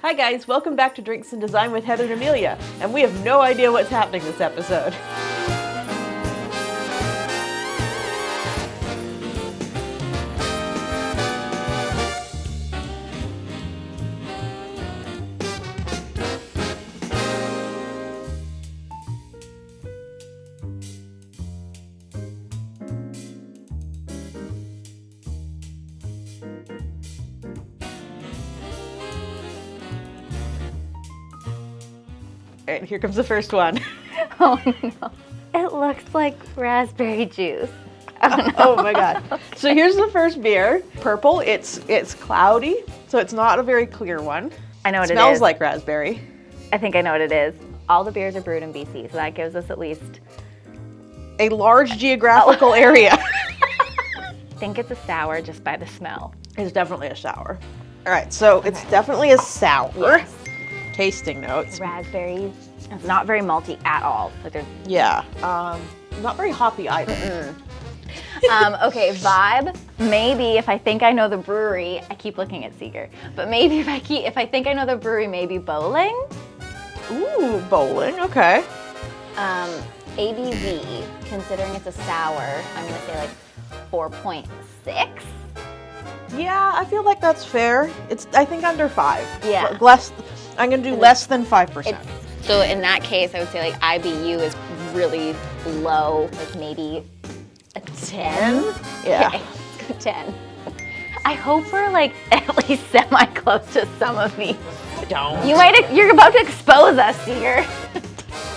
Hi guys, welcome back to Drinks and Design with Heather and Emilia, and we have no idea what's happening this episode. All right, here comes the first one. Oh no. It looks like raspberry juice. Oh my god. So here's the first beer. Purple, it's cloudy, so it's not a very clear one. I know what it is. Smells like raspberry. I think I know what it is. All the beers are brewed in BC, so that gives us at least A large geographical area. I think it's a sour just by the smell. It's definitely a sour. All right, so it's definitely a sour. Yes. Tasting notes. Raspberries. It's not very malty at all. Like they're Yeah. Not very hoppy either. okay, vibe. Maybe if I think I know the brewery, I keep looking at Seeger. But maybe if I think I know the brewery, maybe Bowling. Ooh, bowling. Okay. ABV, considering it's a sour, I'm gonna say like 4.6. Yeah, I feel like that's fair. It's I think under 5. Yeah. Less. I'm gonna do less than 5%. So in that case, I would say like IBU is really low, like maybe a 10. Yeah. Okay, let's go 10. I hope we're like at least semi-close to some of these. Don't. You're about to expose us, Seeger.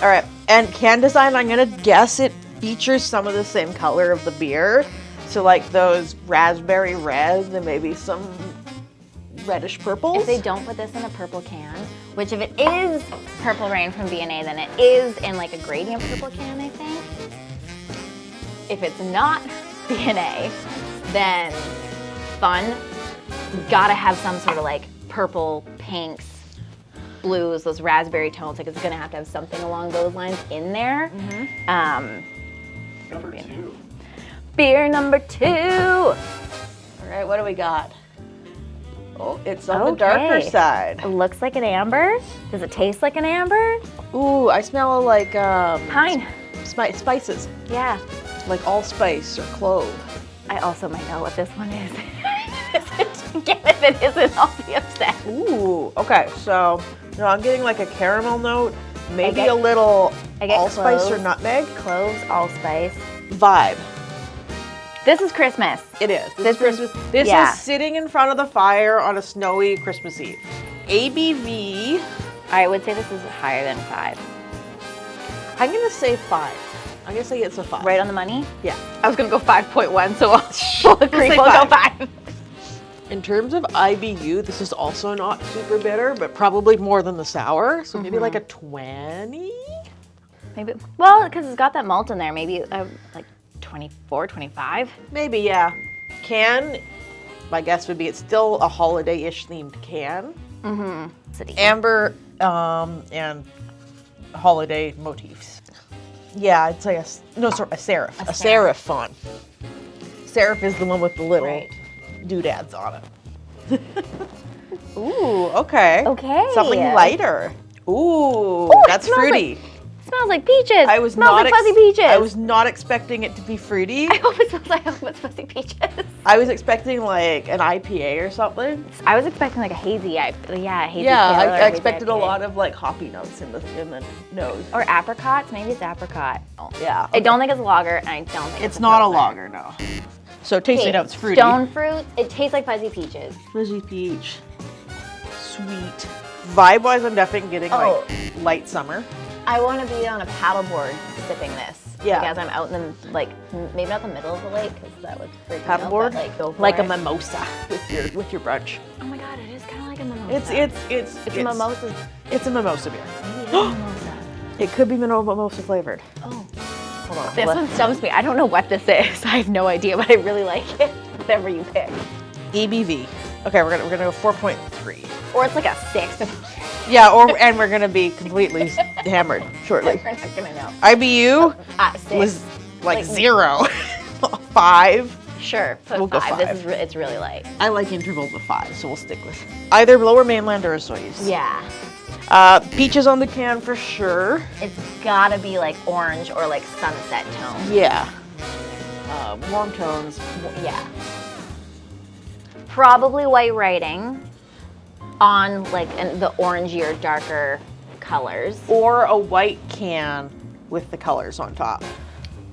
All right, and can design, I'm gonna guess it features some of the same color of the beer. So like those raspberry reds and maybe some reddish purples. If they don't put this in a purple can, which if it is Purple Rain from B&A, then it is in like a gradient purple can, I think. If it's not B&A, then fun. Gotta have some sort of like purple, pinks, blues, those raspberry tones. Like it's gonna have to have something along those lines in there. Number 2. Beer number 2. All right, what do we got? Oh, it's on the darker Okay. side. It looks like an amber. Does it taste like an amber? Ooh, I smell like Pine. spices, Yeah. like allspice or clove. I also might know what this one is. If it isn't, I'll be upset. Ooh, okay, so I'm getting like a caramel note, maybe get- a little I get allspice or cloves. nutmeg. Cloves, allspice. Vibe. This is Christmas. It is. This is- Christmas. This yeah. is sitting in front of the fire on a snowy Christmas Eve. ABV, I would say this is higher than 5. I'm gonna say 5. I'm gonna say it's a 5. Right on the money? Yeah. I was gonna go 5.1, so we'll agree. say We'll go 5. 5. In terms of IBU, this is also not super bitter, but probably more than the sour. So maybe like a 20. Maybe. Well, because it's got that malt in there. Maybe like 24, 25. Maybe, yeah. Can, my guess would be it's still a holiday-ish themed can. City. Amber and holiday motifs. Yeah, it's like a serif. A serif font. Serif is the one with the little Right. doodads on it. Ooh, okay. Okay. Something lighter. Ooh, it that's smells fruity. Smells like peaches. I was smells not like fuzzy peaches. I was not expecting it to be fruity. I hope it smells like fuzzy peaches. I was expecting like an IPA or something. I was expecting like a hazy, hazy Yeah, pale or I hazy expected a IPA. lot of like hoppy notes in the nose. Or apricots, maybe it's apricot. Yeah. I don't think it's a lager, and I don't think It's not a pilsner. lager, no. So tasting Okay, notes fruity. Stone fruit, it tastes like fuzzy peaches. Fizzy peach. Sweet. Vibe-wise, I'm definitely getting like light summer. I want to be on a paddleboard sipping this. Yeah. Like, as I'm out in the, like, maybe not the middle of the lake, because that would freak me out. Paddleboard, but, go for like a it. mimosa with your brunch. Oh my god, it is kind of like a mimosa. It's a mimosa. It's a mimosa beer. Maybe it is a mimosa. It could be mimosa flavored. Oh. Hold on. This one stumps me. I don't know what this is. I have no idea, but I really like it. Whatever you pick. EBV. Okay, we're gonna go 4.3. Or it's like a 6. Yeah, and we're gonna be completely hammered shortly. We're not gonna know. IBU 6. was like 0, 5. Sure, put We'll go 5. 5. It's really light. I like intervals of 5, so we'll stick with either Lower Mainland or Osoyoos. Yeah. Peaches on the can for sure. It's gotta be like orange or like sunset tone. Yeah. Warm tones. Yeah. Probably white writing on like the orangier, darker colors. Or a white can with the colors on top.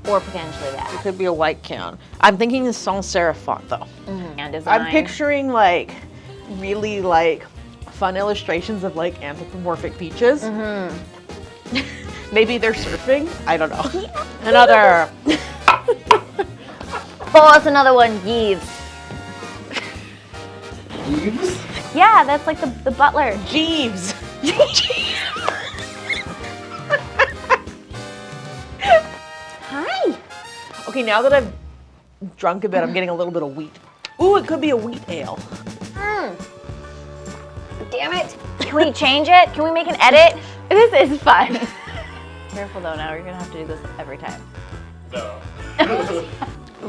Or potentially It that. could be a white can. I'm thinking the sans serif font though. And design. I'm picturing like really like fun illustrations of like anthropomorphic peaches. Maybe they're surfing. I don't know. Another. Oh, it's another one. Jeeves. Jeeves? Yeah, that's like the butler. Jeeves. Hi. Okay, now that I've drunk a bit, I'm getting a little bit of wheat. Ooh, it could be a wheat ale. Damn it. Can we change it? Can we make an edit? This is fun. Careful though, now you're gonna have to do this every time. No.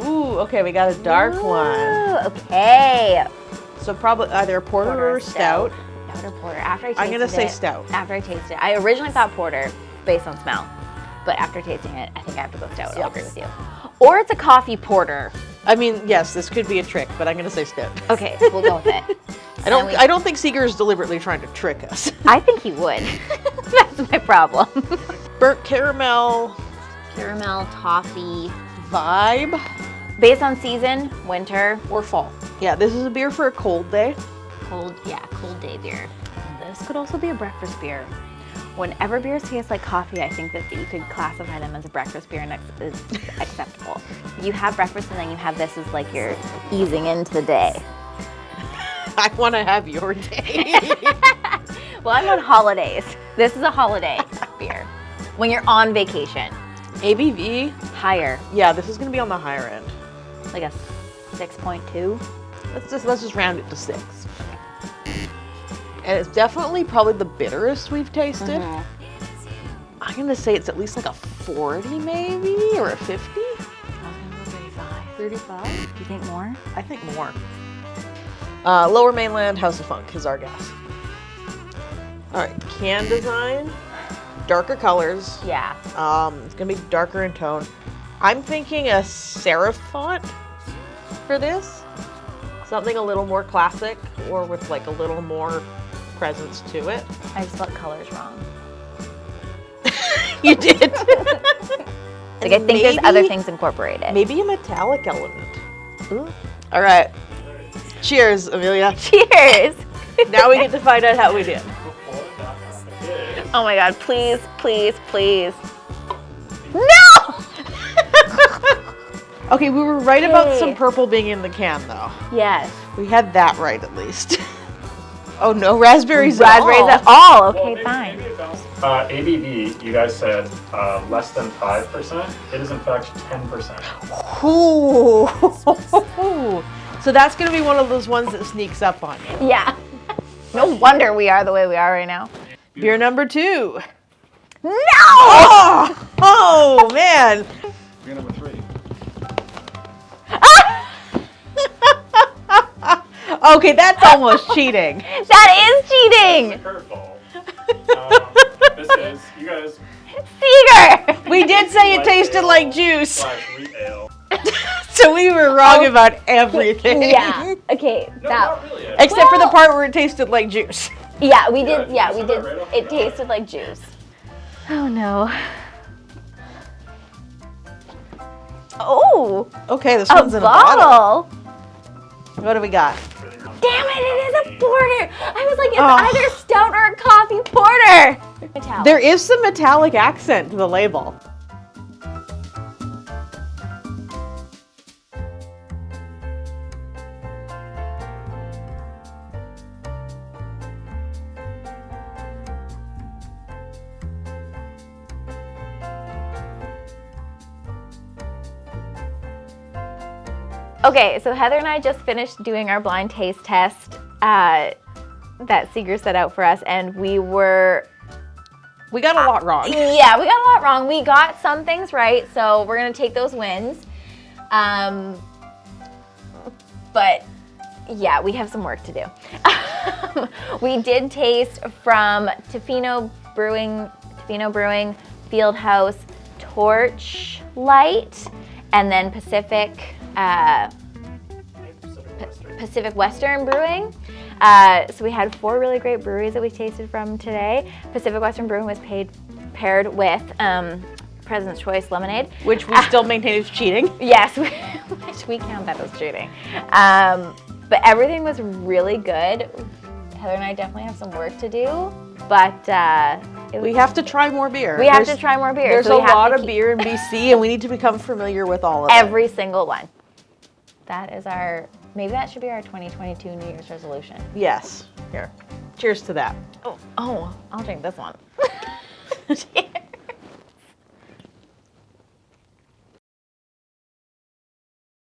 Ooh, okay, we got a dark one. Ooh, okay. So probably either a porter or stout. Stout or porter. After I tasted I'm gonna say it- stout. After I tasted it. I originally thought porter based on smell. But after tasting it, I think I have to go stout. I'll agree with you. Or it's a coffee porter. I mean, yes, this could be a trick, but I'm gonna say stout. Okay, we'll go with it. I don't think Seeger is deliberately trying to trick us. I think he would. That's my problem. Burnt caramel Caramel, toffee. vibe Based on season, winter, or fall. Yeah, this is a beer for a cold day. cold day beer. This could also be a breakfast beer. Whenever beers taste like coffee, I think that you could classify them as a breakfast beer and is acceptable. You have breakfast and then you have this as like you're easing into the day. I want to have your day. Well, I'm on holidays. This is a holiday beer. When you're on vacation, ABV, higher, yeah, this is gonna be on the higher end. like a 6.2. Let's just round it to 6. And it's definitely probably the bitterest we've tasted. I'm gonna say it's at least like a 40 maybe, or a 50. I was gonna go 35. 35? Do you think more? I think more. Lower Mainland, House of Funk is our guess. All right, can design, darker colors. Yeah. It's gonna be darker in tone. I'm thinking a serif font for this. Something a little more classic or with like a little more presence to it. I just spelled colors wrong. You did. Like I think there's other things incorporated. Maybe a metallic element. Ooh. All right. Cheers, Emilia. Cheers. Now we get to find out how we did. Oh my god, please, please, please. No! Okay, we were right about some Hey. purple being in the can though. Yes. We had that right at least. Oh no, raspberries Raspberries at all. at all. Okay, fine. ABV, you guys said less than 5%. It is in fact 10%. Ooh. So that's gonna be one of those ones that sneaks up on you. Yeah. No wonder we are the way we are right now. Beer number 2. No! Oh man. Beer number 3. Okay, that's almost cheating. That is cheating! Curveball. This is, you guys, Seeger! We did say it tasted like juice. / wheat ale. So we were wrong about everything. Yeah. Okay, No, that. not really. Except for the Well- part where it tasted like juice. Yeah, we did. Yeah, Yeah, you we said did. that right off It the bat. tasted like juice. Oh no. Oh, Okay, this a one's in a bottle. bottle. What do we got? Damn it! It is a porter. I was like, it's Oh. either stout or a coffee porter. Metallic. There is some metallic accent to the label. Okay, so Heather and I just finished doing our blind taste test that Seeger set out for us, and we got We got a lot wrong. a lot wrong. We got some things right, so we're gonna take those wins. But yeah, we have some work to do. We did taste from Tofino Brewing, Fieldhouse, Torchlight, and then Pacific Western Brewing. So we had 4 really great breweries that we tasted from today. Pacific Western Brewing was paired with President's Choice Lemonade. Which we still maintain is cheating. Yes, which we count that as cheating. But everything was really good. Heather and I definitely have some work to do, but We have to try more beer. We have to try more beer. There's so a lot of beer in BC, and we need to become familiar with all of it. Every single one. That is maybe that should be our 2022 New Year's resolution. Yes. Here. Cheers to that. Oh, I'll drink this one.